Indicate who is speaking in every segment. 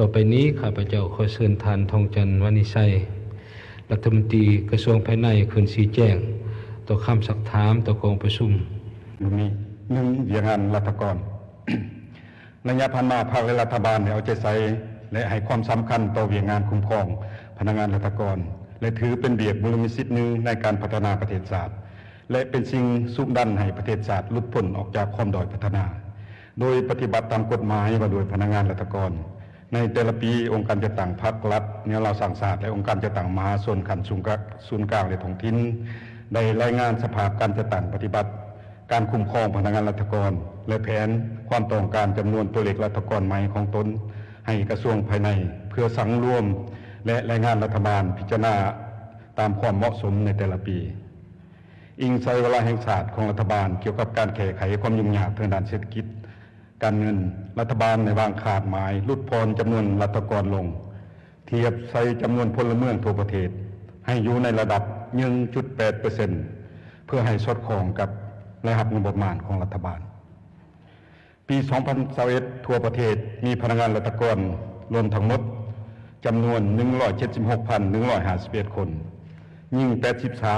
Speaker 1: ต่อไปนี้ข้าพเจ้าขอเชิญท่านทองจันทร์วณิชัยรัฐมนตรีกระทรวงภายในขึ้นชี้แจงต่อคำสักถามต่อกองประชุม
Speaker 2: มีหนึ่งเวียงานรัฐกรระยะผ่านมาภาครัฐบาลเอาใจใส่และให้ความสำคัญต่อเวียงานคุ้มครองพนักงานรัฐกรและถือเป็นเบียกบุรมิสิทธิ์หนึ่งในการพัฒนาประเทศชาติและเป็นสิ่งสุขดันให้ประเทศชาติหลุดพ้นออกจากความด้อยพัฒนาโดยปฏิบัติตามกฎหมายว่าโดยพนักงานรัฐกรในแต่ละปีองค์การจัดตั้งภาครัฐเนี่ยเราสั่งศาสตร์และองค์การจัดตั้งมหาชนขันศูนย์กลางและท้องถิ่นได้รายงานสภาพการจัดตั้งปฏิบัติการคุ้มครองพนักงานรัฐกรและแผนความต้องการจำนวนตัวเลขรัฐกรใหม่ของตนให้กระทรวงภายในเพื่อสังรวมและรายงานรัฐบาลพิจารณาตามความเหมาะสมในแต่ละปีอิงใช้เวลาแห่งชาติของรัฐบาลเกี่ยวกับการแก้ไขความยุ่งยากทางด้านเศรษฐกิจการเงินรัฐบาลในวางขาดหมายลดพรจำนวนรัฐกรลงเทียบใส่จำนวนพลเมืองทั่วประเทศให้อยู่ในระดับ 1.8% เพื่อให้สอดคล้องกับรายรับงบประมาณของรัฐบาลปี 2021 ทั่วประเทศมีพนักงานรัฐกรรวมทั้งหมดจำนวน 176,151 คนยิ่ง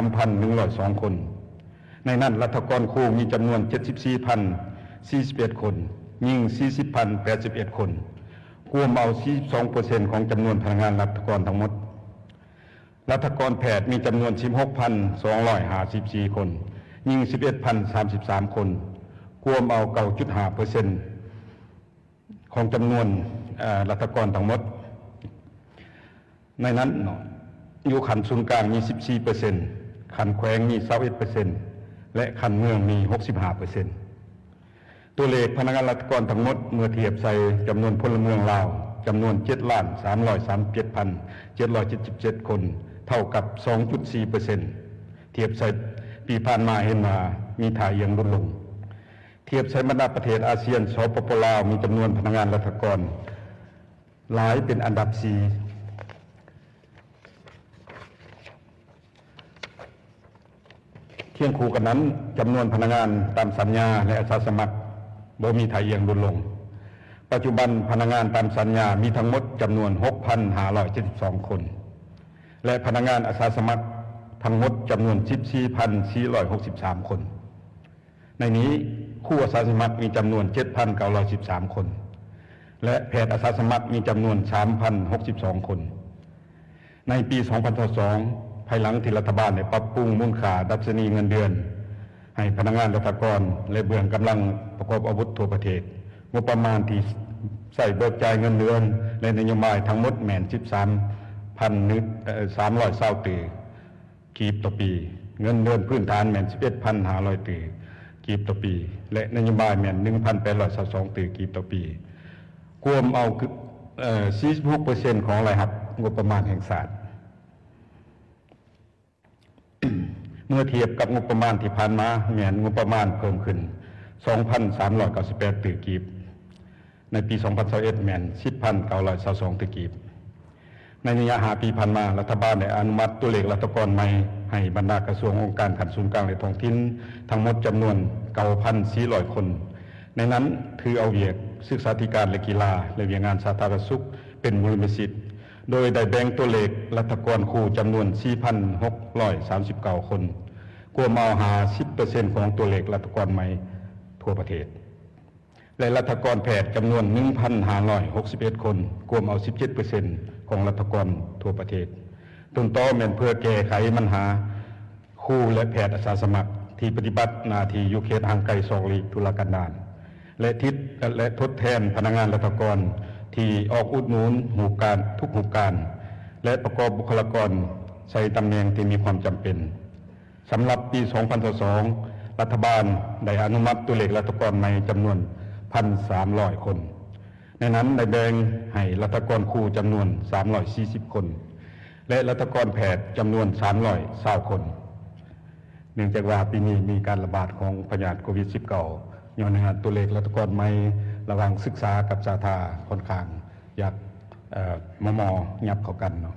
Speaker 2: 83,102 คนในนั้นรัฐกรครูมีจำนวน 74,041 คนยิ่ง 40,081 คนรวมเอา 42% ของจำนวนพนักงานรัฐกรทั้งหมดรัฐกรแพทย์มีจำนวน 16,254 คนยิ่ง 11,033 คนรวมเอา 9.5% ของจำนวนรัฐกรทั้งหมดในนั้นอยู่ขันศูนย์กลางมี 14% ขันแขวงมี 21% และขันเมืองมี 65%ตัวเลขพนักงานรัฐกรทั้งหมดเมื่อเทียบใส่จำนวนพลเมืองลาวจำนวน 7,337,777 คนเท่ากับ 2.4% เทียบใส่ปีผ่านมาเห็นมามีถ่ายเอียงลดลงเทียบใส่บรรดาประเทศอาเซียนสปป.ลาวมีจำนวนพนักงานรัฐกรหลายเป็นอันดับ 4เคียงคู่กันนั้นจำนวนพนักงานตามสัญญาและอาสาสมัครบ่มีถ่ายเอียงลดลงปัจจุบันพนักงานตามสัญญามีทั้งหมดจำนวน 6,572 คนและพนักงานอาสาสมัครทั้งหมดจำนวน 14,463 คนในนี้ครูอาสาสมัครมีจำนวน 7,913 คนและแพทย์อาสาสมัครมีจำนวน 3,062 คนในปี 2022 ภายหลังที่รัฐบาลได้ปรับปรุงมูลค่าดัชนีเงินเดือนให้พนักงานรัฐกรและเบื้องกำลังประกอบอาวุธทั่วประเทศงบประมาณที่ใส่เบิกจ่ายเงินเดือนและนโยบายทั้งหมดแม่น 13,320 ตีกีบต่อปีเงินเดือนพื้นฐานแม่น 11,500 ตีกีบต่อปีและนโยบายแม่น 1,822 ตีกีบต่อปีรวมเอา46% ของรายรับงบประมาณแห่งชาติเมื่อเทียบกับงบประมาณที่ผ่านมาแม่นงบประมาณเพิ่มขึ้น 2,398 ตีกีบในปี 2021 แม่น 10,922 ตีกีบในระยะ5 ปีผ่านมารัฐบาลได้อนุมัติตัวเลขรัฐกรใหม่ให้บรรดากระทรวงองค์การขันศูนย์กลางและท้องถิ่นทั้งหมดจำนวน 9,400 คนในนั้นถือเอาเวียกศึกษาธิการและกีฬาและเวียงงานสาธารณสุขเป็นมูลนิธิโดยได้แบ่งตัวเลขรัฐกรครูจำนวน 4,639 คนรวมเอา50% ของตัวเลขรัฐกรใหม่ทั่วประเทศและรัฐกรแพทย์จำนวน 1,561 คนรวมเอา 17% ของรัฐกรทั่วประเทศต้นตอแม่นเพื่อแก้ไขปัญหาครูและแพทย์อาสาสมัครที่ปฏิบัติหน้าที่อยู่เขตห่างไกล2 ลี้ทุรกันดารและทดแทนพนักงานรัฐกรที่ออกอุดหนุนหูการทุกหูการและประกอบบุคลากรใส่ตำแหน่งที่มีความจำเป็นสำหรับปี 2022 รัฐบาลได้อนุมัติตัวเลขรัฐกรใหม่จำนวน 1,300 คนในนั้นได้แบ่งให้รัฐกรครูจำนวน 340 คนและรัฐกรแพทย์จำนวน 320 คนเนื่องจากว่าปีนี้มีการระบาดของพยาธิโควิด -19 ย้อนตัวเลขรัฐกรใหม่ระหว่างศึกษากับสาธาค่อนข้างอยากยับเข้ากันเนาะ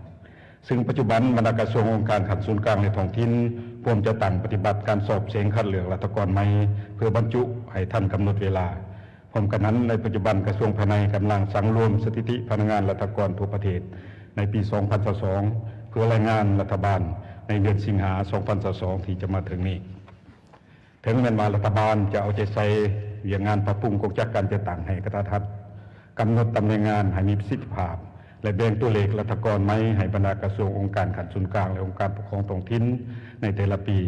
Speaker 2: ซึ่งปัจจุบันบรรดากระทรวงองค์การขันศูนย์กลางในท้องถิ่นพร้อมจะตั้งปฏิบัติการสอบเสียงคัดเลือกรัฐกรใหม่เพื่อบรรจุให้ทันกำหนดเวลาพ พร้อมกันนั้นในปัจจุบันกระทรวงภายในกำลังสังรวมสถิติพนักงานรัฐกรทั่วประเทศในปี 2022 เพื่อรายงานรัฐบาลในเดือนสิงหา 2022 ที่จะมาถึงนี้ถึงแม้ว่ารัฐบาลจะเอาใจใส่เรื่องงานปรับปรุงกองจัดการจัดตั้งให้กระทัดกำหนดตำแหน่งงานให้มีประสิทธิภาพและแบ่งตัวเลขรัฐกรไม่ให้บรรดากระทรวงองค์การขันศูนย์กลางและองค์การปกครองท้องถิ่นในแต่ละปี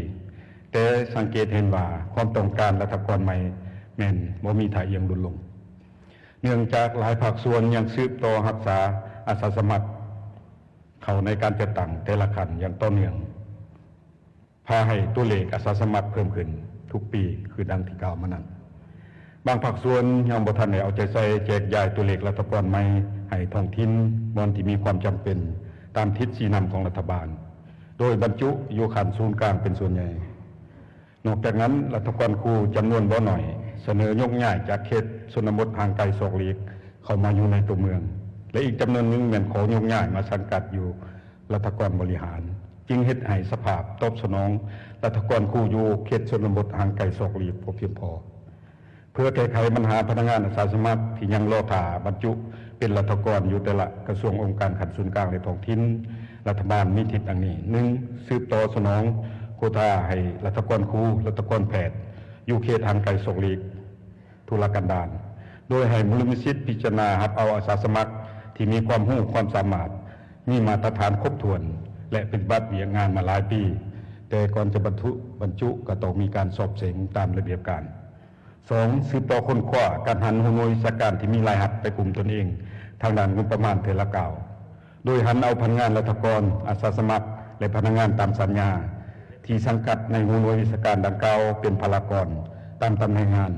Speaker 2: แต่สังเกตเห็นว่าความต้องการรัฐกรใหม่แม่นบ่มีท่าเอียงลดลงเนื่องจากหลายภาคส่วนยังสืบต่อรักษาอาสาสมัครเข้าในการจัดตั้งแต่ละขั้นอย่างต่อเนื่องพาให้ตัวเลขอาสาสมัครเพิ่มขึ้นทุกปีคือดังที่กล่าวมานั้นบางภาคส่วนยังบ่ทันได้เอาใจใส่แจกจ่ายตัวเลขรัฐกรใหม่ให้ท้องถิ่นบอนที่มีความจำเป็นตามทิศชี้นำของรัฐบาลโดยบรรจุอยู่ขันศูนย์กลางเป็นส่วนใหญ่นอกจากนั้นรัฐกรครูจำนวนบ่หน่อยเสนอยกย้ายจากเขตชนบทห่างไกลศอกหลีกเข้ามาอยู่ในตัวเมืองและอีกจำนวนหนึ่งแม่นขอยกย้ายมาสังกัดอยู่รัฐกรบริหารจึงเฮ็ดให้สภาพตอบสนองรัฐกรครูอยู่เขตชนบทห่างไกลศอกหลีกบ่เพียงพอเพื่อแก้ไขปัญหาพนักงานอาสาสมัครที่ยังรอท่าบรรจุเป็นรัฐกรอยู่แต่ละกระทรวงองค์การขันศูนย์กลางในท้องถิ่นรัฐบาลมีทิศดังนี้ 1. สืบต่อสนองโควต้าให้รัฐกรครูรัฐกรแพทย์อยู่เขตห่างไกลศอกหลีกทุรกันดารโดยให้มูลนิธิพิจารณารับเอาอาสาสมัครที่มีความรู้ความสามารถมีมาตรฐานครบถ้วนและปฏิบัติเวียงงานมาหลายปีแต่ก่อนจะบรรจุก็ต้องมีการสอบเสงตามระเบียบการ 2. สืบต่อค้นคว้าการหันหัวหน่วยวิชาการที่มีรายหับไปกลุ่มตนเองทางด้านงบประมาณเทละเก่าโดยหันเอาพนักงานรัฐกรอาสาสมัครและพนักงานตามสัญญาที่สังกัดในหัวหน่วยวิชาการดังกล่าวเป็นพลากรตามตำแหน่งงาน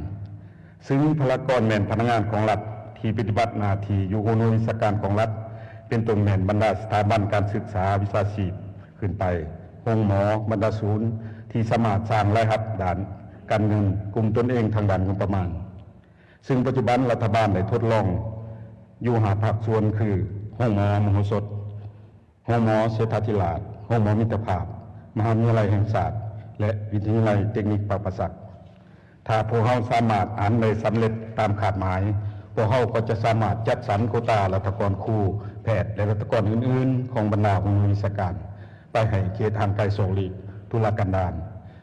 Speaker 2: ซึ่งพลากรแม่นพนักงานของรัฐที่ปฏิบัติหน้าที่อยู่หัวหน่วยวิชาการของรัฐเป็นตัวแม่นบรรดาสถาบันการศึกษาวิชาชีพขึ้นไปโรงหมอบรรดาศูนย์ที่สามารถสร้างรายรับด้านการเงินกลุ่มตนเองทางด้านงบประมาณซึ่งปัจจุบันรัฐบาลได้ทดลองอยู่หาภาคส่วนคือห้องหมอมโหสถห้องหมอเศรษฐาธิราชห้องหมอมิตรภาพมหาวิทยาลัยแห่งศาสตร์และวิทยาลัยเทคนิคปราศักดิ์ถ้าพวกเขาสามารถอ่านได้สำเร็จตามขาดหมายพวกเขาก็จะสามารถจัดสรรโควตารัฐกรครูแพทย์และรัฐกรอื่นๆของบรรดาองค์วิชาการไปให้เขตห่างไกลศอกหลีกทุรกันดาร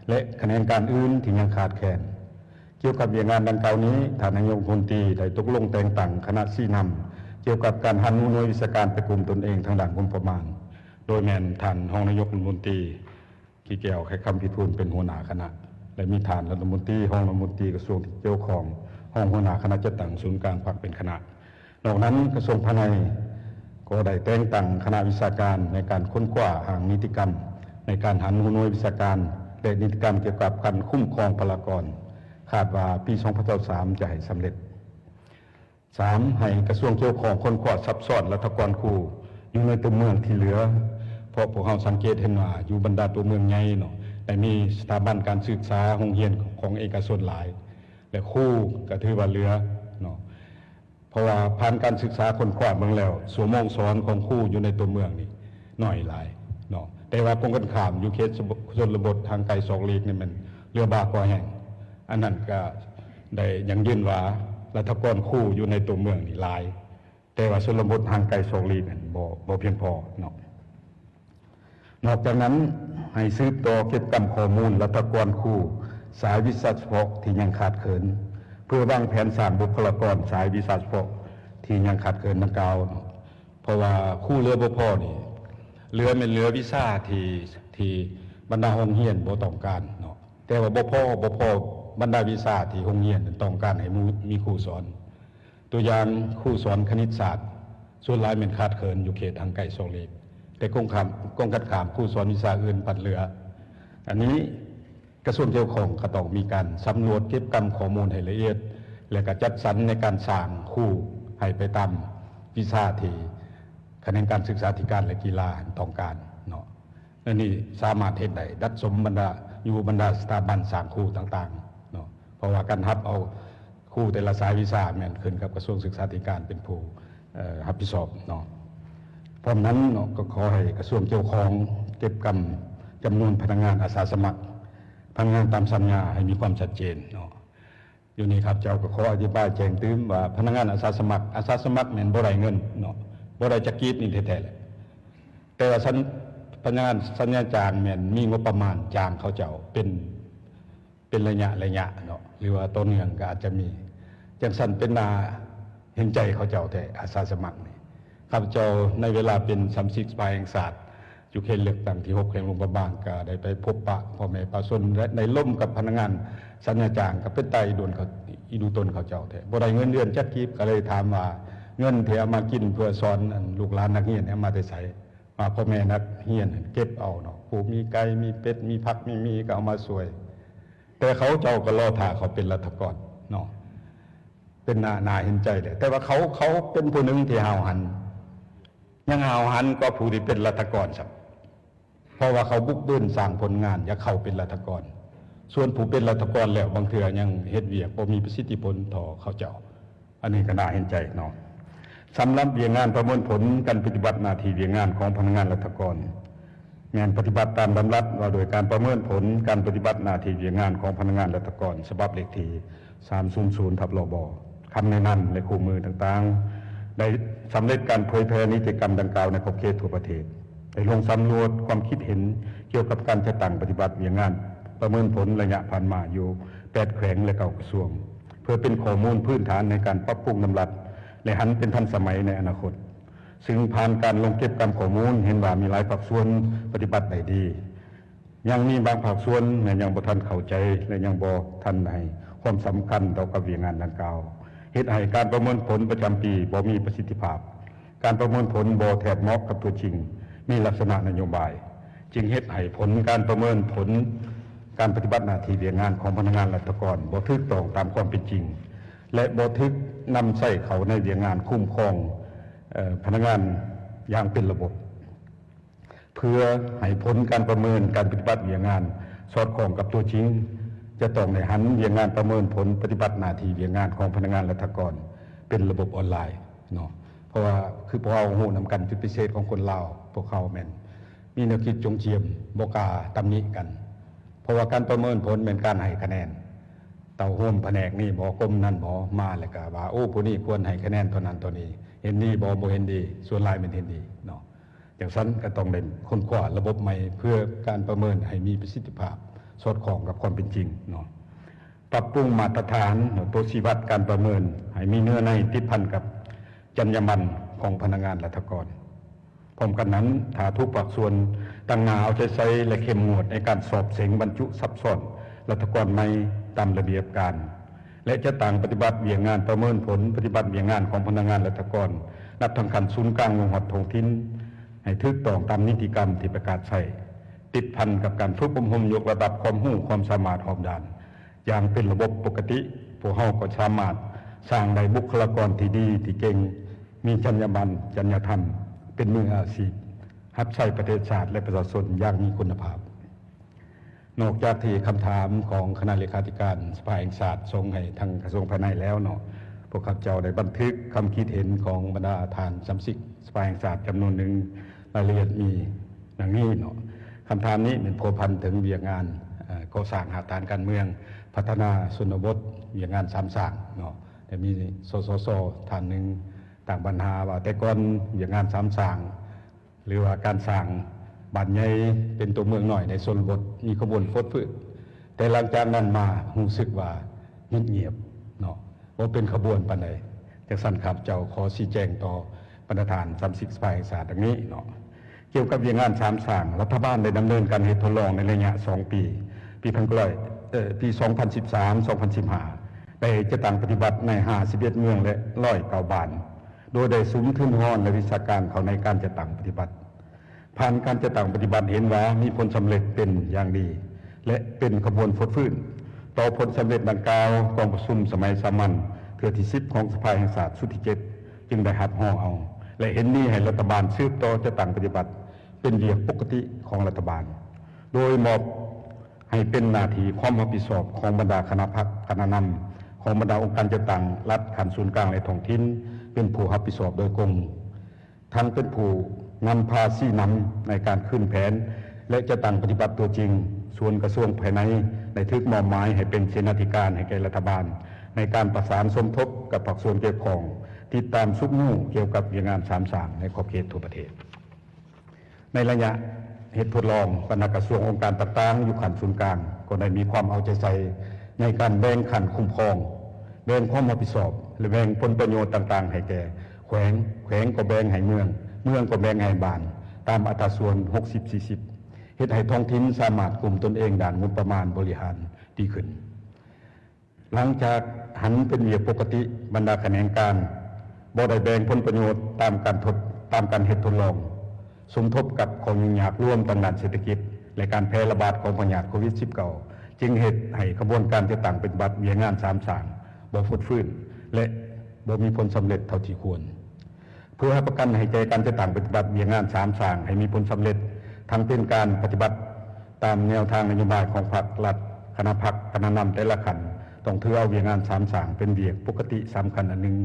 Speaker 2: และคะแนนการอื่นที่ยังขาดแคลนเกี่ยวกับเรื่องงานดังกล่าวนี้ท่านนายกรัฐมนตรีได้ตกลงแต่งตั้งคณะชี้นำเกี่ยวกับการหันหน่วยวิชาการไปกลุ่มตนเองทางด้านงบประมาณโดยแม่นท่านรองนายกรัฐมนตรีกี่แก้วไขคำพิทูลเป็นหัวหน้าคณะและมีท่านรัฐมนตรีรองรัฐมนตรีกระทรวงที่เกี่ยวข้องห้องหัวหน้าคณะจัดตั้งศูนย์กลางพรรคเป็นคณะนอกนั้นกระทรวงภายในก็ได้แต่งตั้งคณะวิชาการในการค้นคว้าหานิติกรรมในการหันหน่วยวิชาการและนิติกรรมเกี่ยวกับการคุ้มครองพลากรคาดว่าปี 2023 จะให้สำเร็จ 3. ให้กระทรวงเกี่ยวข้องค้นคว้าซับซ้อนรัฐกรครูอยู่ในตัวเมืองที่เหลือเพราะพวกเราสังเกตเห็นว่าอยู่บรรดาตัวเมืองใหญ่เนาะแต่มีสถาบันการศึกษาโรงเรียนของเอกชนหลายและครูก็ถือว่าเหลือเนาะเพราะว่าผ่านการศึกษาค้นคว้าเบิ่งแล้วชั่วโมงสอนของครูอยู่ในตัวเมืองนี่น้อยหลายเนาะแต่ว่าตรงกันข้ามอยู่เขตชนบททางไกลศอกหลีกนี่มันเรือบากว่าแห่งอันนั้นก็ได้ยังยืนว่ารัฐกรครูอยู่ในตัวเมืองนี่หลายแต่ว่าชนบททางไกลศอกหลีกนั่นบ่เพียงพอเนาะนอกจากนั้นให้สืบต่อเก็บกำข้อมูลรัฐกรครูสายวิชาเฉพาะที่ยังขาดเขินเพื่อวางแผนสร้างบุคลากรสายวิชาเฉพาะที่ยังขาดเขินดังกล่าวเพราะว่าครูเรือบ่พอนี่เรือเป็นเรือวิชาที่บรรดาโรงเรียนบ่ต้องการเนาะแต่ว่าบ่พอบรรดาวิชาที่โรงเรียนต้องการให้มีครูสอนตัวอย่างครูสอนคณิตศาสตร์ส่วนหลายเป็นขาดเขินอยู่เขตทางไกลศอกหลีกแต่กองกันขามครูสอนวิชาอื่นปัดเหลืออันนี้กระทรวงเกี่ยวข้องก็ต้องมีการสำรวจเก็บกำข้อมูลให้ละเอียดและก็จัดสรรในการสร้างครูให้ไปตามวิชาที่คะแนนการศึกษาธิการและกีฬาต้องการเนาะและนี่สามารถเฮ็ดได้ดัดสมบรรดาสถาบันสร้างครูต่างๆเนาะเพราะว่าการรับเอาครูแต่ละสายวิชาแม่นขึ้นกับกระทรวงศึกษาธิการเป็นผู้รับผิดชอบเนาะเพราะนั้นเนาะก็ขอให้กระทรวงเกี่ยวข้องเก็บกำจำนวนพนักงานอาสาสมัครพนักงานตามสัญญาให้มีความชัดเจนเนาะ อยู่นี่ครับเจ้าก็ขออธิบายแจ้งเตือนว่าพนักงานอาสาสมัครแม่นบ่ได้เงินเนาะบ่ได้จักกีบนี่แท้ๆแหละแต่ว่าพนักงานสัญญาจ้างแม่นมีงบประมาณจ้างเขาเจ้าเป็นระยะเนาะหรือว่าต้นเนืองก็อาจจะมีจังซั่นเป็นนาเห็นใจเขาเจ้าแต่อาสาสมัครนี่ข้าพเจ้าในเวลาเป็น30สภาแห่งชาติอยู่เขตเลือกตั้งที่6แห่งหลวงพระบางก็ได้ไปพบปะพ่อแม่ประชาชนและในร่มกับพนักงานสัญญาจ้างก็เป็นไตโดนเขาอีดูตนเขาเจ้าแท้บ่ได้เงินเดือนจักกีบก็เลยถามว่าเงินที่เอามากินเพื่อสอนลูกหลานนักเรียนเอามาแต่ไสมาพ่อแม่นักเรียนเก็บเอาเนาะผู้มีไก่มีเป็ดมีผักมีก็เอามาสวยแต่เขาเจ้าก็รอท่าเขาเป็นรัฐกรเนาะเป็นนาเห็นใจเลยแต่ว่าเขาเป็นผู้หนึ่งที่หาวหันยังหาวหันก็ผู้ที่เป็นรัฐกรครับเพราะว่าเขาบุกเบิ้นสร้างผลงานอย่าเข้าเป็นรัฐกรส่วนผู้เป็นรัฐกรแล้วบางเทื่อยังเฮ็ดเวียกบ่มีประสิทธิผลต่อเขาเจ้าอันนี้ก็น่าเห็นใจเนาะสำหรับเวียงงานประเมินผลการปฏิบัติหน้าที่เวียงงานของพนักงานรัฐกรงานปฏิบัติตามลำดับว่าโดยการประเมินผลการปฏิบัติหน้าที่เวียงงานของพนักงานรัฐกรฉบับเลขที่300/ลบคำแนะนำและคู่มือต่างๆได้สำเร็จการเผยแพร่นิติกรรมดังกล่าวในขอบเขตทั่วประเทศได้ลงสำรวจความคิดเห็นเกี่ยวกับการจัดตั้งปฏิบัติเวียงงานประเมินผลระยะผ่านมาอยู่8แขวงและ9กระทรวงเพื่อเป็นข้อมูลพื้นฐานในการปรับปรุงนำรัดและหันเป็นทันสมัยในอนาคตซึ่งผ่านการลงเก็บกรรมข้อมูลเห็นว่ามีหลายภาคส่วนปฏิบัติได้ดียังมีบางภาคส่วนและยังบ่ทันเข้าใจและยังบ่ทันให้ความสำคัญต่อกับเวียงงานดังกล่าวเฮ็ดให้การประเมินผลประจำปีบ่มีประสิทธิภาพการประเมินผลบ่แทบเหมาะกับตัวจริงมีลักษณะนโยบายจึงเฮ็ดให้ผลการประเมินผลการปฏิบัติหน้าที่เวียงงานของพนักงานรัฐกรบ่ถูกต้องตามความเป็นจริงและบ่ถูกนำใช้เข้าในเวียงงานคุ้มครองพนักงานอย่างเป็นระบบเพื่อให้ผลการประเมินการปฏิบัติเวียงงานสอดคล้องกับตัวจริงจะต้องได้หันเวียงงานประเมินผลปฏิบัติหน้าที่เวียงงานของพนักงานรัฐกรเป็นระบบออนไลน์เนาะเพราะว่าคือพวกเราฮู้นำกันจุดพิเศษของคนลาวพวกเขาแม่นมีแนวคิดจงเจียมบ่กล้าตำหนิกันเพราะว่าการประเมินผลเป็นการให้คะแนนเต่าห่มแผนกนี่บ่กรมนั่นบ่มาแล้วก็ว่าโอ้ผู้นี้ควรให้คะแนนเท่านั้นเท่านี้เห็นดีบ่เห็นดีส่วนหลายมันเห็นดีเนาะอย่างนั้นก็ต้องเล่นค้นคว้าระบบใหม่เพื่อการประเมินให้มีประสิทธิภาพสอดคล้องกับความเป็นจริงเนาะปรับปรุงมาตรฐานตัวชี้วัดการประเมินให้มีเนื้อในติดพันกับจรรยาบรรณของพนักงานรัฐกรพร้อมกันนั้นถ้าทุกภาคส่วนตั้งหน้าเอาใจใส่และเข้มงวดในการสอบเสงบรรจุซับซ้อนรัฐกรใหม่ตามระเบียบการและจะต่างปฏิบัติเวียงงานประเมินผลปฏิบัติเวียงงานของพนักงานรัฐกรนับทั้งขั้นศูนย์กลางลงหัดท้องถิ่นให้ถูกต้องตามนิติกรรมที่ประกาศใช้ติดพันกับการฝึกอบรมยกระดับความรู้ความสามารถรอบด้านอย่างเป็นระบบปกติพวกเราก็สามารถสร้างได้บุคลากรที่ดีที่เก่งมีจรรยาบรรณจรรยธรรมเป็นมืออาชีพรับใช้ประเทศชาติและประชาชนอย่างมีคุณภาพนอกจากที่คำถามของคณะเลขาธิการสภาแห่งชาติส่งให้ทางกระทรวงภายในแล้วเนาะพวกข้าพเจ้าได้บันทึกคำคิดเห็นของบรรดาทานสำสิกสภาแห่งชาติจำนวนหนึ่งรายละเอียดมีดังนี้เนาะคำถามนี้เป็นพัวพันถึงเวียงงานก่อสร้างหาฐานการเมืองพัฒนาชนบทเวียงงานสามสร้างเนาะแต่มีสท่านหนึ่งต่างปัญหาว่าแต่ก่อนเวียงงานสามสร้างหรือว่าการสร้างบ้านใหญ่เป็นตัวเมืองหน่อยในชนบทมีขบวนฟดฟื้นแต่หลังจากนั้นมารู้สึกว่าเงียบเนาะว่าเป็นขบวนปานใดจากสั้นครับเจ้าขอชี้แจงต่อประธาน30สภาแห่งชาติดังนี้เนาะเกี่ยวกับเวียงงานสามสร้างรัฐบาลได้ดำเนินการทดลองในระยะ2 ปีปี 2013-2015ได้จะตั้งปฏิบัติใน51เมืองและ109บ้านโดยได้ซุ้มทุนห้อนและวิชาการเขาในการจะตั้งปฏิบัติผ่านการจะตั้งปฏิบัติเห็นว่ามีผลสำเร็จเป็นอย่างดีและเป็นขบวนฟดฟื้นต่อผลสำเร็จดังกล่าวกองประชุมสมัยสามัญเทื่อที่10ของสภาแห่งชาติสุดที่7จึงได้หัดห่อเอาและเห็นนี้ให้รัฐบาลสืบต่อจะตั้งปฏิบัติเป็นเรื่องปกติของรัฐบาลโดยมอบให้เป็นหน้าที่ความรับผิดชอบของบรรดาคณะพรรคคณะนำของบรรดาองค์การจัดตั้งรัฐขั้นศูนย์กลางและท้องถิ่นเป็นผู้รับผิดชอบโดยตรงทั้งเป็นผู้นำพาชี้นำในการขึ้นแผนและจะตั้งปฏิบัติตัวจริงส่วนกระทรวงภายในได้ทึกมอบหมายให้เป็นเสนาธิการให้แก่รัฐบาล ในการประสานสมทบกับภาคส่วนเกี่ยวข้องติดตามซุกมู่เกี่ยวกับเวียงงาน33ในขอบเขตทั่วประเทศในระยะเหตุทดลองคณะกระทรวงองค์การต่างๆอยู่ขันศูนย์กลางก็ได้มีความเอาใจใส่ในการแบ่งขันคุ้มครองแบ่งความรับผิดชอบและแบ่งผลประโยชน์ต่างๆให้แก่แขวงก็แบ่งให้เมืองก็แบ่งให้บ้านตามอัตราส่วน60-40เฮ็ดให้ท้องถิ่นสามารถกลุ่มตนเองด้านงบประมาณบริหารดีขึ้นหลังจากหันเป็นเวียกปกติบรรดาคะแนนการบ่ได้แบ่งผลประโยชน์ตามการเฮ็ดทดลองสมทบกับของยุ่งยากร่วมทางด้านเศรษฐกิจและการแพร่ระบาดของพยาธิโควิด -19 จึงเฮ็ดให้กระบวนการจะตั้งเป็นบัตรเวียงงาน33บ่ฟุดฟื้นและบ่มีผลสำเร็จเท่าที่ควรเพื่อให้ประกันให้แก่การจะตั้งเป็นบัตรเวียงงาน33ให้มีผลสำเร็จทั้งเป็นการปฏิบัติตามแนวทางนโยบายของพรรครัฐคณะพรรคคณะนำแต่ละขันต้องถือเอาเวียงงาน33เป็นเวียกปกติสำคัญอันหนึ่ง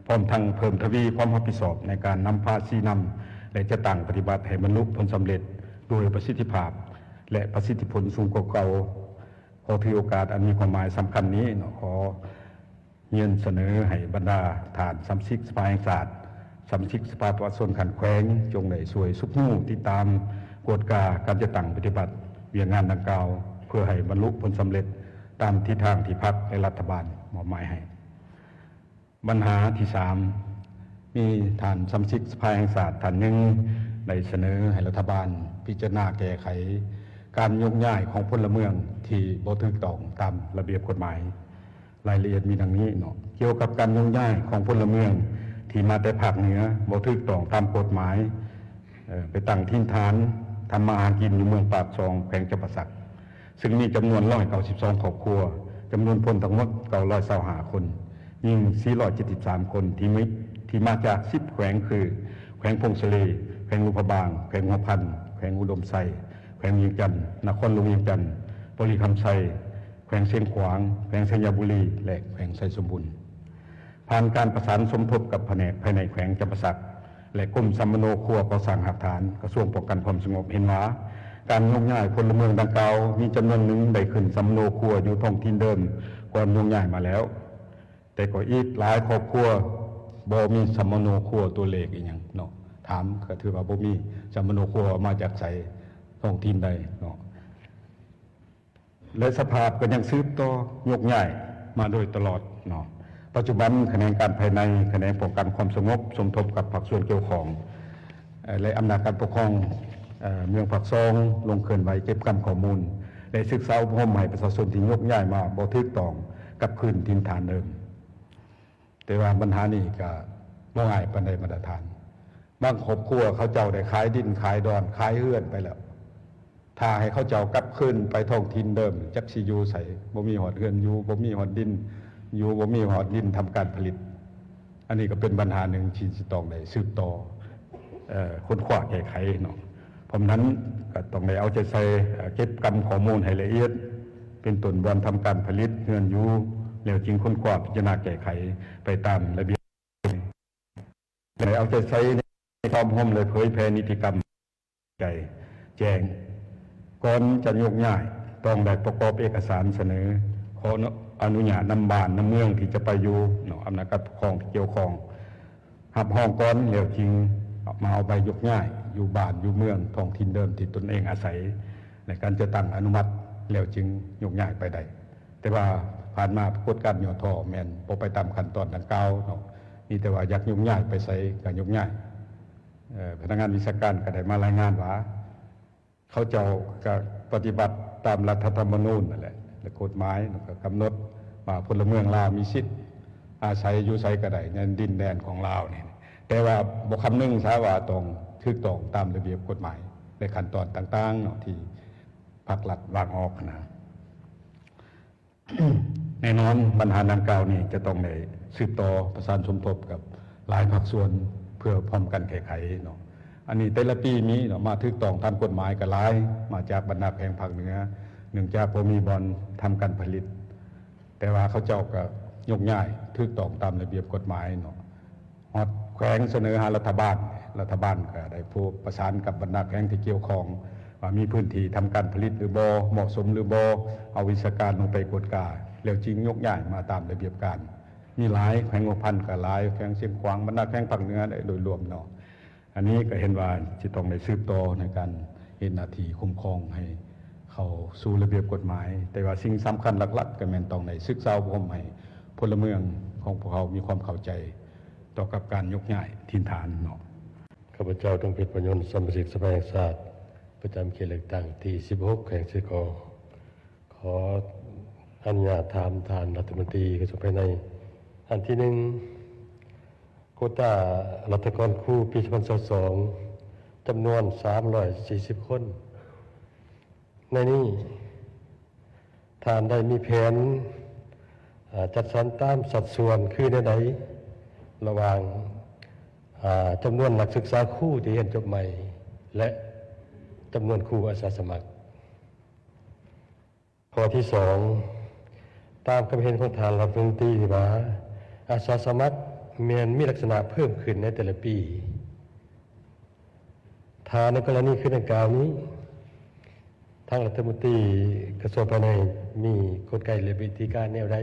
Speaker 2: พร้อมทั้งเพิ่มทวีความรับผิดชอบในการนำพาชี้นำและจะตั้งปฏิบัติให้บรรลุผลสำเร็จโดยประสิทธิภาพและประสิทธิผลสูงกว่าเก่าขอถือโอกาสอันมีความหมายสำคัญนี้ขอเรียนเสนอให้บรรดาฐานสมาชิกสภาแห่งชาติสมาชิกสภาประชาชนขันแขวงจงได้ช่วยสุขมู่ติดตามกวดกาการจะตั้งปฏิบัติเวียงงานดังกล่าวเพื่อให้บรรลุผลสำเร็จตามทิศทางที่พรรคและรัฐบาลมอบหมายให้ปัญหาที่3มีฐานสมาชิกสภาแห่งชาติท่านหนึ่งได้เสนอให้รัฐบาลพิจารณาแก้ไขการยกย้ายของพลเมืองที่บ่ถูกต้องตามระเบียบกฎหมายรายละเอียดมีดังนี้เกี่ยวกับการยกย้ายของพลเมืองที่มาแต่ภาคเหนือบ่ถูกต้องตามกฎหมายไปตั้งถิ่นฐานทำมาหากินอยู่เมืองปากซองแขวงจำปาสักซึ่งมีจำนวน192ครอบครัวจำนวนพลทั้งหมด925คนยิง473คนที่มาจาก10แขวงคือแขวงพงศลีแขวงลุพบางแขวงหัวพันแขวงอุดมไซแขวงเวียงจันทน์นครหลวงเวียงจันทน์บริคำไซแขวงเชียงขวางแขวงสัญญาบุรีและแขวงไซสมบูรณ์ผ่านการประสานสมทบกับแผนกภายในแขวงจำปาสักและกรมสัมมโนครัวก่อสร้างหลักฐานกระทรวงป้องกันความสงบเห็นว่าการยกย้ายพลเมืองดังกล่าวมีจำนวนหนึ่งได้ขึ้นสัมมโนครัวอยู่ท้องถิ่นเดิมก่อนยกย้ายมาแล้วแต่ก็อีกหลายครอบครัวบ่มีสัมมโนครัวตัวเลขอีกอย่างถามก็ถือว่าบ่มีสัมมโนครัวมาจากไสท้องถิ่นใดและสภาพก็ยังสืบต่อยกย้ายมาโดยตลอดปัจจุบันคะแนนการภายในคะแนนป้องกันความสงบสมทบกับภาคส่วนเกี่ยวข้องและอำนาจการปกครองเมืองปากซองลงเคลื่อนไหวเก็บกำข้อมูลและศึกษาอบรมให้ประชาชนที่ยกย้ายมาบ่ถูกต้องกับคืนถิ่นฐานเดิมแต่ว่าปัญหานี้ก็บ่ง่ายปานใดมาตรฐานบางครอบครัวเขาเจ้าได้ขายดินขายดอนขายเฮือนไปแล้วถ้าให้เขาเจ้ากลับคืนไปท้องถิ่นเดิมจักสิอยู่ไสบ่มีหอดเฮือนอยู่บ่มีหอดดินอยู่บ่มีหอดดินทำการผลิตอันนี้ก็เป็นปัญหาหนึ่งที่จะต้องได้สืบต่อค้นคว้าแก้ไขเพราะนั้นก็ต้องได้เอาใจใส่เก็บกำข้อมูลให้ละเอียดเป็นต้นวันทำการผลิตเฮือนอยู่แล้วจึงค้นคว้าพิจารณาแก้ไขไปตามระเบียบได้เอาใจใส่ในความห่มเลยเผยแพร่นิติกรรมใจแจ้งก่อนจะยกย้ายต้องได้ประกอบเอกสารเสนอขออนุญาตนำบ้านนำเมืองที่จะไปอยู่อำนาจการปกครองที่เกี่ยวข้องหับห้องก่อนแล้วจึงมาเอาไปยกย้ายอยู่บ้านอยู่เมืองท้องถิ่นเดิมที่ตนเองอาศัยในการจะตั้งอนุมัติแล้วจึงยกย้ายไปได้แต่ว่าผ่านมาปรากฏการณ์ย่อท่อแม่นบ่ไปตามขั้นตอนดังกล่าวนี่แต่ว่าอยากยกย้ายไปใส่ก็ยกย้ายพนักงานวิชาการก็ได้มารายงานว่าเขาเจ้าก็ปฏิบัติตามรัฐธรรมนูญนั่นแหละและกฎหมายก็กำหนดว่าพลเมืองลาวมีสิทธิ์อาศัยอยู่ไสก็ได้ในดินแดนของลาวนี่แต่ว่าบ่คำนึงซะว่าต้องถูกต้องตามระเบียบกฎหมายในขั้นตอนต่างๆที่ภาครัฐวางออกนะ แน่นอนปัญหาดังกล่าวนี้จะต้องได้สืบต่อประสานสมทบกับหลายภาคส่วนเพื่อพร้อมกันแก้ไขอันนี้แต่ละปีนี้มาถูกต้องตามกฎหมายก็หลายมาจากบรรดาแห่งภาคเหนือเนื่องจากบ่มีบ่อนทำการผลิตแต่ว่าเขาเจ้าก็ยกย้ายถูกต้องตามระเบียบกฎหมายฮอดแขวงเสนอหารัฐบาลก็ได้พบประสานกับบรรดาแห่งที่เกี่ยวข้องว่ามีพื้นที่ทำการผลิตหรือบ่เหมาะสมหรือบ่เอาวิชาการลงไปกวดกา แล้วจริงยกย้ายมาตามระเบียบการมีหลายแขวงหัวพันก็หลายแขวงเชียงขวางบรรดาแขวงภาคเหนือโดยรวมเนาะอันนี้ก็เห็นว่าสิต้องได้สืบต่อในการเฮ็ดหน้าที่คุ้มครองให้เข้าสู่ระเบียบกฎหมายแต่ว่าสิ่งสำคัญหลักๆก็แม่นต้องได้ศึกษาอบรมให้พลเมืองของพวกเขามีความเข้าใจต่อกับการยกย้ายถิ่นฐานเนาะ
Speaker 3: ข้าพเจ้าต้องเป็นประยชน์สมาชิกสภาแห่งชาติประจำเขตเลือกตั้งที่ 16 แขวงสิกอขออนุญาตถามท่านรัฐมนตรีกระทรวงภายในอันที่หนึ่งโควต้ารัฐกรครูปี2022จำนวน340 คน ในนี้ท่านได้มีแผนจัดสรรตามสัดส่วนคือในใดระหว่างจำนวนนักศึกษาครูที่เรียนจบใหม่และจำนวนครูอาสาสมัครข้อที่สองตามความเห็นของทางรัฐมนตรีว่าอาสาสมัครมีลักษณะเพิ่มขึ้นในแต่ละปีถ้าในกรณีขึ้นดังกล่าวนี้ทางรัฐมนตรีกระทรวงภายในมีกลไกหรือวิธีการแนวใด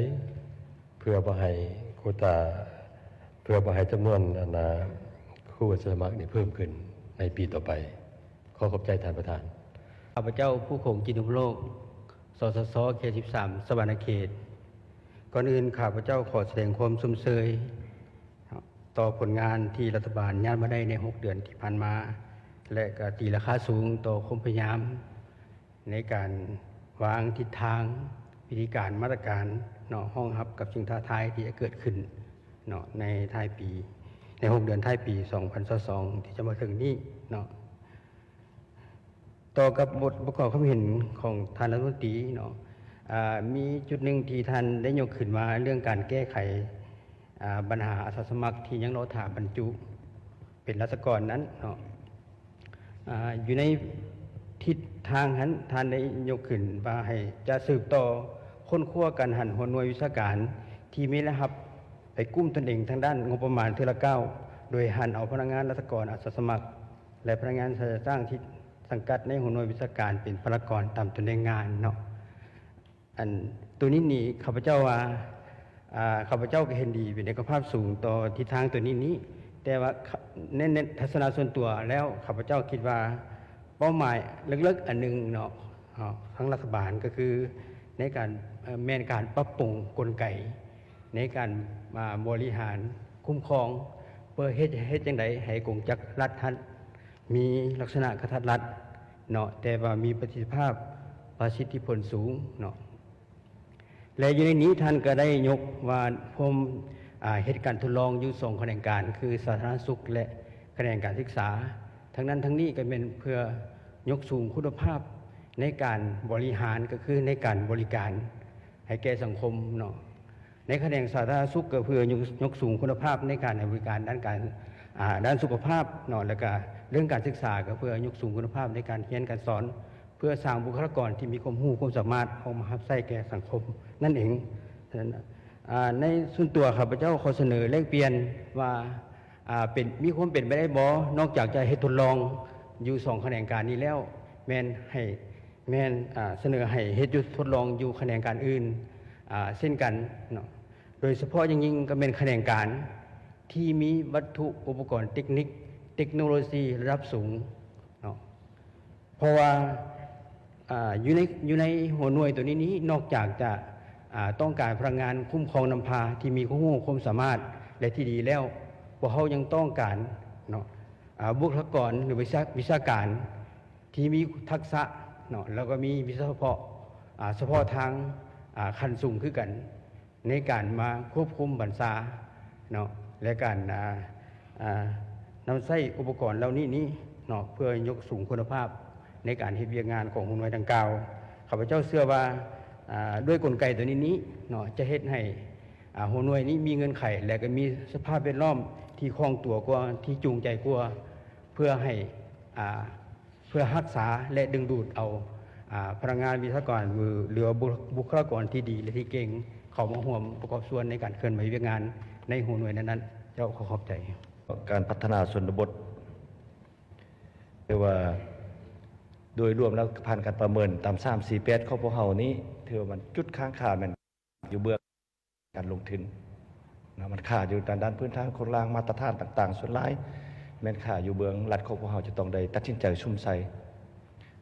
Speaker 3: เพื่อบ่ให้โควต้าเพื่อบ่ให้จำนวนครูอาสาสมัครนี่เพิ่มขึ้นในปีต่อไปขอขอบใจท่านประธาน
Speaker 4: ข้าพเจ้าผู้คงจินุโลกสสสเขต13 สวรรณเขตก่อนอื่นข้าพเจ้าขอแสดงความสมเสยต่อผลงานที่รัฐบาลย่านมาได้ใน6 เดือนที่ผ่านมาและก็ตีราคาสูงต่อความพยายามในการวางทิศทางวิธีการมาตรการห้องรับกับสิ่งท้าทายที่จะเกิดขึ้นในท้ายปีใน6 เดือนท้ายปี2022ที่จะมาถึงนี้ต่อกับบทประกอบความเห็นของท่านรัฐมนตรีมีจุดหนึ่งที่ท่านได้ยกขึ้นมาเรื่องการแก้ไขปัญหาอาสาสมัครที่ยังรอถาบรรจุเป็นราษฎรนั้นอยู่ในทิศทางนั้นท่านได้ยกขึ้นว่าให้จะสืบต่อค้นคว้าการหันหัวหน่วยวิชาการที่มีระหับไปกุ้มตนเองทางด้านงบประมาณเทื่อละ9โดยหันเอาพนักงานราษฎรอาสาสมัครและพนักงานสร้างที่สังกัดในหัวหน่วยวิชาการเป็นพลากรตามตำแหน่งงานอันตัวนี้นี่ข้าพเจ้าว่าข้าพเจ้าก็เห็นดีเป็นเอกภาพสูงต่อทิศทางตัวนี้แต่ว่าในทัศนะส่วนตัวแล้วข้าพเจ้าคิดว่าเป้าหมายลึกๆอันหนึ่งทั้งรัฐบาลก็คือในการการปรับปรุงกลไกในการมาบริหารคุ้มครองเพื่อเฮ็ดจังไดให้กงจักรรัฐทันมีลักษณะกระทัดรัดแต่ว่ามีประสิทธิภาพประสิทธิผลสูงและอยู่ในนี้ท่านก็ได้ยกว่าผมเหตุการณ์ทดลองอยู่2 แขนงการคือสาธารณสุขและแขนงการศึกษาทั้งนั้นทั้งนี้ก็เป็นเพื่อยกสูงคุณภาพในการบริหารก็คือในการบริการให้แก่สังคมในแขนงสาธารณสุขก็เพื่อยกสูงคุณภาพในการบริการด้านสุขภาพแล้วก็เรื่องการศึกษาก็เพื่อยกสูงคุณภาพในการเรียนการสอนเพื่อสร้างบุคลากรที่มีความรู้ความสามารถเอามารับใช้แก่สังคมนั่นเองในส่วนตัวข้าพเจ้าขอเสนอแลกเปลี่ยนว่ามีความเป็นไปได้บ่นอกจากจะให้ทดลองอยู่2 แขนงการนี้แล้วแม่นเสนอให้เฮ็ดทดลองอยู่แขนงการอื่นเช่นกันโดยเฉพาะอย่างยิ่งก็เป็นแขนงการที่มีวัตถุอุปกรณ์เทคโนโลยีระดับสูงเพราะว่าอยู่ในหัวหน่วยตัวนี้นอกจากจะต้องการพลังงานคุ้มครองนำพาที่มีความสามารถและที่ดีแล้วพวกเขายังต้องการบุคลากรหรือวิชาการที่มีทักษะแล้วก็มีวิชาเฉพาะทางขั้นสูงขึ้นกันในการมาควบคุมบัญชาและการนำใช้อุปกรณ์เหล่านี้เพื่อยกสูงคุณภาพในการเฮ็ดเวียกงานของหัวหน่วยดังกล่าวข้าพเจ้าเชื่อว่าด้วยกลไกตัวนี้จะเฮ็ดให้หัวหน่วยนี้มีเงื่อนไขและก็มีสภาพแวดล้อมที่คล่องตัวกว่าที่จูงใจกว่าเพื่อรักษาและดึงดูดเอาพนักงานวิชาการหรือบุคลากรที่ดีและที่เก่งเข้ามาร่วมประกอบส่วนในการเคลื่อนไหวเวียกงานในหัวหน่วยนั้นๆเจ้าขอบใจ
Speaker 5: การพัฒนาชนบทเรียกว่าโดยรวมแล้วผ่านการประเมินตาม3-4 8ข้อพวกเฮานี้ถือว่ามันจุดค้างคามัน อยู่เบื้องการลงทุนนะมันขาดอยู่ด้านพื้นฐานโครงสร้างมาตรฐานต่างๆส่วนหลายแม่นขาดอยู่เบื้องรัฐของพวกเราจะต้องได้ตัดสินใจซุ่มใส่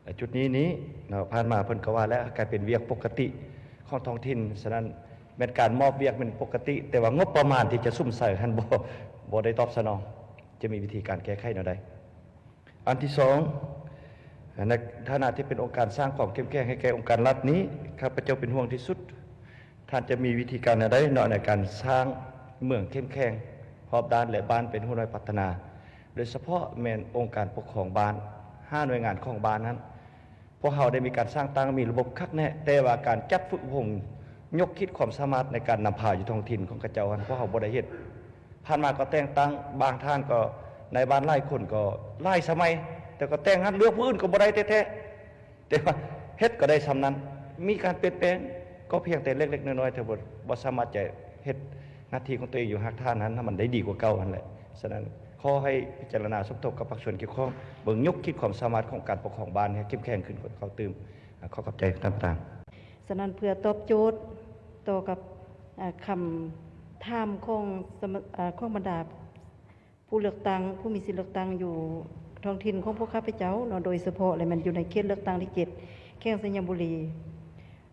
Speaker 5: แต่จุดนี้นะผ่านมาเพิ่นก็ว่าแล้วกลายเป็นเวียกปกติของท้องถิ่นฉะนั้นแม้นการมอบเวียกเป็นปกติแต่ว่างบประมาณที่จะซุ่มใส่ท่านบ่ได้ตอบสนองจะมีวิธีการแก้ไขแนวใดอันที่สองในฐานะที่เป็นองค์การสร้างความเข้มแข็งให้แก่องค์การรัฐนี้ข้าพเจ้าเป็นห่วงที่สุดท่านจะมีวิธีการใดในการสร้างเมืองเข้มแข็งรอบด้านและบ้านเป็นหัวหน้าพัฒนาโดยเฉพาะแม่นองค์การปกครองบ้าน5หน่วยงานของบ้านนั้นพวกเราได้มีการสร้างตั้งมีระบบคักแน่แต่ว่าการจัดฝึกอบรมยกคิดความสามารถในการนำพาอยู่ท้องถิ่นของกระเจ้าพวกเราบ่ได้เฮ็ดผ่านมาก็แต่งตั้งบางท่านก็ในบ้านไล่คนก็ไล่สมัยแต่ก็แต่งนั้นเลือกผู้อื่นก็บ่ได้แท้ๆแต่ว่าเฮ็ดก็ได้สำนั้นมีการเปลี่ยนแปลงก็เพียงแต่เล็กๆน้อยๆแต่บ่สามารถจะเฮ็ดหน้าที่ของตัวเองอยู่หากท่านนั้นมันได้ดีกว่าเก่านั่นแหละฉะนั้นขอให้พิจารณาสมทบกับภาคส่วนเกี่ยวข้องเบิ่งยกคิดความสามารถของการปกครองบ้านให้เข้มแข็งขึ้นกว่าเขาตื่มขอขอบใจต่างๆ
Speaker 6: ฉะนั้นเพื่อตอบโจทย์ต่อกับคำถามของบรรดาผู้เลือกตั้งผู้มีสิทธิเลือกตั้งอยู่ท้องถิ่นของพวกข้าพเจ้าเนาะโดยเฉพาะและมันอยู่ในเขตเลือกตั้งที่7แข้งสัญญบุรี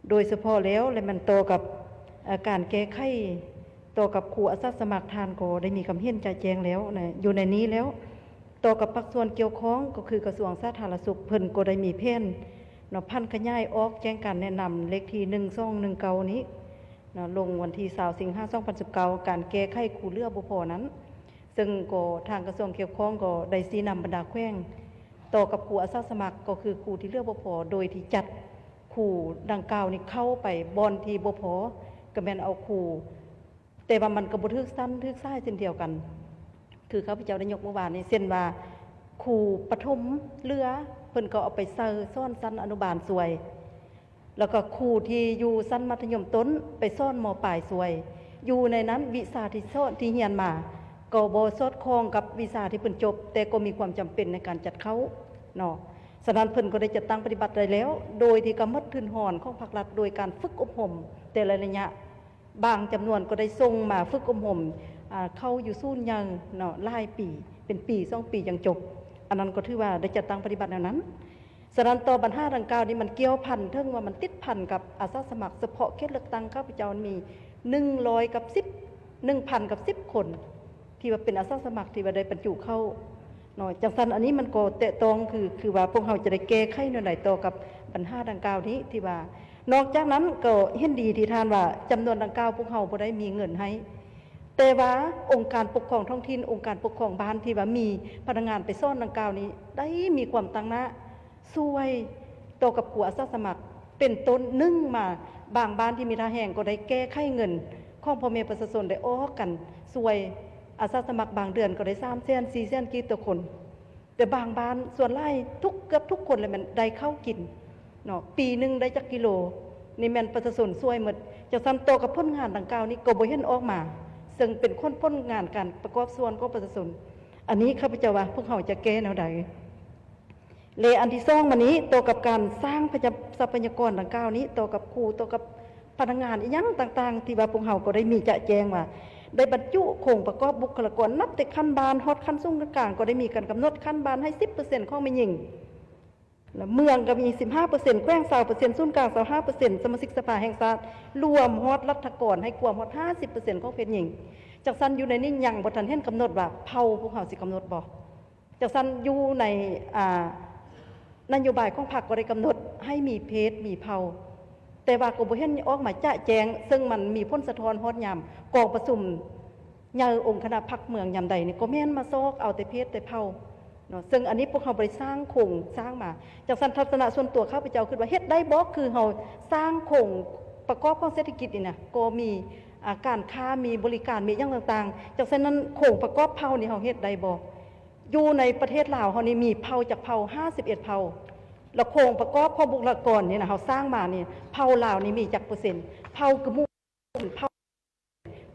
Speaker 6: โดยเฉพาะแล้วและมันต่อกับการแก้ไขต่อกับครูอาสาสมัครทานก็ได้มีคำเห็นจ่ายแจงแล้วนะอยู่ในนี้แล้วต่อกับภาคส่วนเกี่ยวข้องก็คือกระทรวงสาธารณสุขเพิ่นก็ได้มีแผนเนาะพันขยายออกแจ้งการแนะนำเลขที่1219นี้เนาะลงวันที่20สิงหาคม2019การแก้ไขครูเรือบ่พอนั้นซึ่งก็ทางกระทรวงเกี่ยวข้องก็ได้ชี้นำบรรดาแขวงต่อกับครูอาสาสมัครก็คือครูที่เรือบ่พอโดยที่จัดครูดังกล่าวนี้เข้าไปบอนที่บ่พอก็แม่นเอาครูแต่ว่ามันก็บ่ทึกซ้ำทึกซ้ายเช่นเดียวกันคือข้าพเจ้าได้ยกเมื่อวานนี้เช่นว่าครูปฐมเรือเพิ่นก็เอาไปซ่อนชั้นอนุบาลสวยแล้วก็ครูที่อยู่ชั้นมัธยมต้นไปซ่อนม.ปลายสวยอยู่ในนั้นวิชาที่ซ่อนที่เรียนมาก็บ่สอดคล้องกับวิชาที่เพิ่นจบแต่ก็มีความจำเป็นในการจัดเข้าเนาะฉะนั้นเพิ่นก็ได้จัดตั้งปฏิบัติได้แล้วโดยที่กำหนดทุนหอนของภาครัฐโดยการฝึกอบรมแต่ละระยะบางจำนวนก็ได้ส่งมาฝึกอบรมเข้าอยู่ศูนย์ยังเนาะหลายปีเป็นปี2ปียังจบอันนั้นก็ถือว่าได้จัดตั้งปฏิบัติแนวนั้นฉะนั้นต่อปัญหาดังกล่าวนี้มันเกี่ยวพันถึงว่ามันติดพันกับอาสาสมัครเฉพาะเขตเลือกตั้งข้าพเจ้ามี100กับ1,000กับ10คนที่ว่าเป็นอาสาสมัครที่ว่าได้บรรจุเข้าเนาะจังซั่นอันนี้มันก็แตะตรงคือว่าพวกเราจะได้แก้ไขแนวใดต่อกับปัญหาดังกล่าวนี้ที่ว่านอกจากนั้นก็เห็นดีที่ท่านว่าจำนวนดังกล่าวพวกเราบ่ได้มีเงินให้แต่ว่าองค์การปกครองท้องถิ่นองค์การปกครองบ้านที่ว่ามีพนักงานไปซ่อนดังกล่าวนี้ได้มีความตั้งหน้าช่วยต่อกับครูอาสาสมัครเป็นต้นนึ่งมาบางบ้านที่มีท่าแห่งก็ได้แก้ไขเงินของพ่อแม่ประชาชนได้ออกกันช่วยอาสาสมัครบางเดือนก็ได้300,000 400,000กีบต่อคนแต่บางบ้านส่วนหลายเกือบทุกคนเลยมันได้เข้ากินเนาะปีนึงได้จักกิโลนี่แม่นประชาชนช่วยหมดจะซ้ำโตกับผลงานดังกล่าวนี้ก็บ่เห็นออกมาซึ่งเป็นผลงานการประกอบส่วนของประชาชนอันนี้ข้าพเจ้าว่าพวกเราจะแก้แนวใดอันที่2มานี้โตกับการสร้างทรัพยากรดังกล่าวนี้โตกับครูโตกับพนักงานอีหยังต่างๆที่ว่าพวกเราก็ได้มีจะแจ้งว่าได้บรรจุโครงประกอบบุคลากรนับแต่ขั้นบานฮอดขั้นสูงกลางก็ได้มีการกำหนดขั้นบานให้ 10% ของแม่หญิงแล้วเมืองก็มี 15% แขวง 20% ศูนย์กลาง 25% สมาชิกสภาแห่งชาติรวมฮอดรัฐกรให้กว่าฮอด 50% ของเพศหญิงจักซั่นอยู่ในนี้ยังบ่ทันเห็นกำหนดว่าเผ่าพวกเฮาสิกำหนดบ่จักซั่นอยู่ในนโยบายของพรรคก็ได้กำหนดให้มีเพศมีเผ่าแต่ว่าก็บ่เห็นออกมาจะแจงซึ่งมันมีผลสะท้อนฮอดยามกองประชุมใหญ่องค์คณะพรรคเมืองยามใดนี่ก็แม่นมาซอกเอาแต่เพศแต่เผ่าเนาะซึ่งอันนี้พวกเฮาบ่ได้สร้างโครงสร้างมาจากสันทัศนะส่วนตัวข้าพเจ้าคิดว่าเฮ็ดได้บ่คือเฮาสร้างโครงประกอบของเศรษฐกิจนี่นะก็มีการค้ามีบริการมีอย่างต่างๆจากนั้นโครงประกอบเผ่านี่เฮาเฮ็ดได้บ่อยู่ในประเทศลาวเฮานี่มีเผ่าจากเผ่า51เผ่าแล้วโครงประกอบของบุคลากรนี่นะเฮาสร้างมานี่เผ่าลาวนี่มีจักเปอร์เซ็นต์เผ่ากระมูเผ่า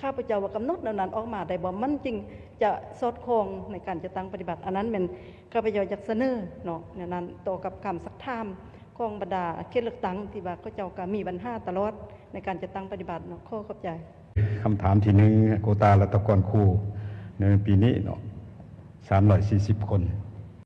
Speaker 6: ข้าพเจ้าว่ากำหนดนั้นออกมาได้บ่มันจริงจะสอดคล้องในการจะตั้งปฏิบัติอันนั้นเป็นข้าพเจ้าอยากเสนอเนาะในนั้นต่อกับคำสักถาม ของบรรดาเขตเลือกตั้งที่ว่าเขาเจ้าก็มีปัญหาตลอดในการจัดตั้งปฏิบัติเนาะขอขอบใจ
Speaker 2: คำถามที่หนึ่งโควตารัฐกรครูในปีนี้เนาะ340 คน